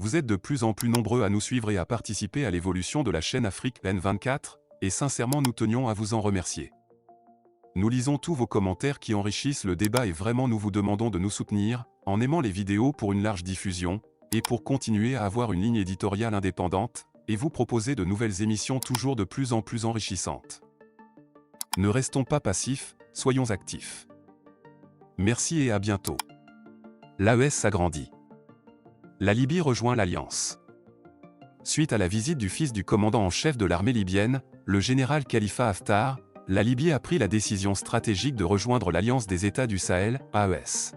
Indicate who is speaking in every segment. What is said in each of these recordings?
Speaker 1: Vous êtes de plus en plus nombreux à nous suivre et à participer à l'évolution de la chaîne Afrique N24, et sincèrement nous tenions à vous en remercier. Nous lisons tous vos commentaires qui enrichissent le débat et vraiment nous vous demandons de nous soutenir, en aimant les vidéos pour une large diffusion, et pour continuer à avoir une ligne éditoriale indépendante, et vous proposer de nouvelles émissions toujours de plus en plus enrichissantes. Ne restons pas passifs, soyons actifs. Merci et à bientôt. L'AES s'agrandit. La Libye rejoint l'Alliance. Suite à la visite du fils du commandant en chef de l'armée libyenne, le général Khalifa Haftar, la Libye a pris la décision stratégique de rejoindre l'Alliance des États du Sahel, AES.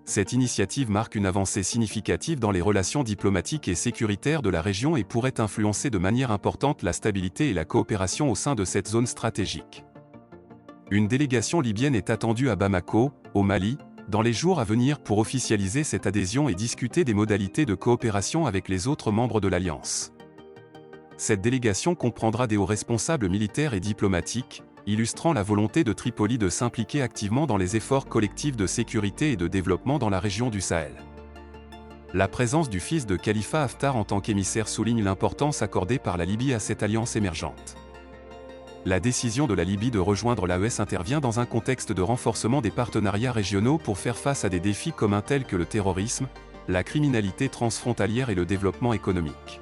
Speaker 1: Cette initiative marque une avancée significative dans les relations diplomatiques et sécuritaires de la région et pourrait influencer de manière importante la stabilité et la coopération au sein de cette zone stratégique. Une délégation libyenne est attendue à Bamako, au Mali, dans les jours à venir pour officialiser cette adhésion et discuter des modalités de coopération avec les autres membres de l'Alliance. Cette délégation comprendra des hauts responsables militaires et diplomatiques, illustrant la volonté de Tripoli de s'impliquer activement dans les efforts collectifs de sécurité et de développement dans la région du Sahel. La présence du fils de Khalifa Haftar en tant qu'émissaire souligne l'importance accordée par la Libye à cette alliance émergente. La décision de la Libye de rejoindre l'AES intervient dans un contexte de renforcement des partenariats régionaux pour faire face à des défis communs tels que le terrorisme, la criminalité transfrontalière et le développement économique.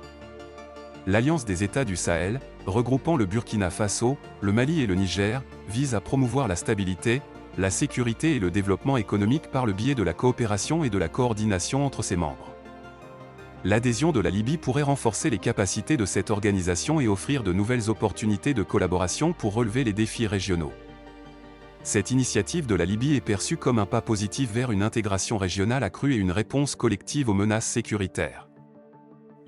Speaker 1: L'Alliance des États du Sahel, regroupant le Burkina Faso, le Mali et le Niger, vise à promouvoir la stabilité, la sécurité et le développement économique par le biais de la coopération et de la coordination entre ses membres. L'adhésion de la Libye pourrait renforcer les capacités de cette organisation et offrir de nouvelles opportunités de collaboration pour relever les défis régionaux. Cette initiative de la Libye est perçue comme un pas positif vers une intégration régionale accrue et une réponse collective aux menaces sécuritaires.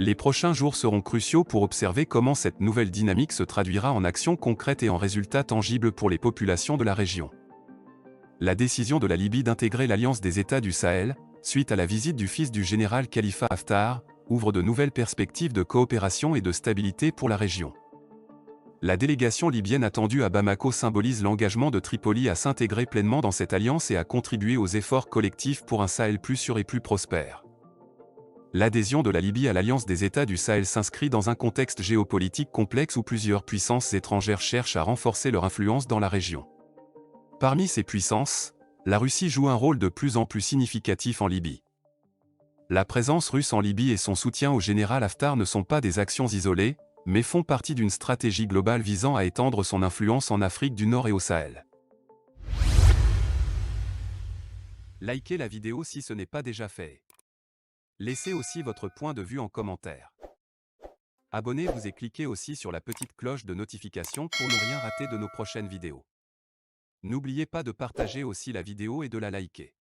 Speaker 1: Les prochains jours seront cruciaux pour observer comment cette nouvelle dynamique se traduira en actions concrètes et en résultats tangibles pour les populations de la région. La décision de la Libye d'intégrer l'Alliance des États du Sahel, suite à la visite du fils du général Khalifa Haftar, ouvre de nouvelles perspectives de coopération et de stabilité pour la région. La délégation libyenne attendue à Bamako symbolise l'engagement de Tripoli à s'intégrer pleinement dans cette alliance et à contribuer aux efforts collectifs pour un Sahel plus sûr et plus prospère. L'adhésion de la Libye à l'Alliance des États du Sahel s'inscrit dans un contexte géopolitique complexe où plusieurs puissances étrangères cherchent à renforcer leur influence dans la région. Parmi ces puissances, la Russie joue un rôle de plus en plus significatif en Libye. La présence russe en Libye et son soutien au général Haftar ne sont pas des actions isolées, mais font partie d'une stratégie globale visant à étendre son influence en Afrique du Nord et au Sahel. Likez la vidéo si ce n'est pas déjà fait. Laissez aussi votre point de vue en commentaire. Abonnez-vous et cliquez aussi sur la petite cloche de notification pour ne rien rater de nos prochaines vidéos. N'oubliez pas de partager aussi la vidéo et de la liker.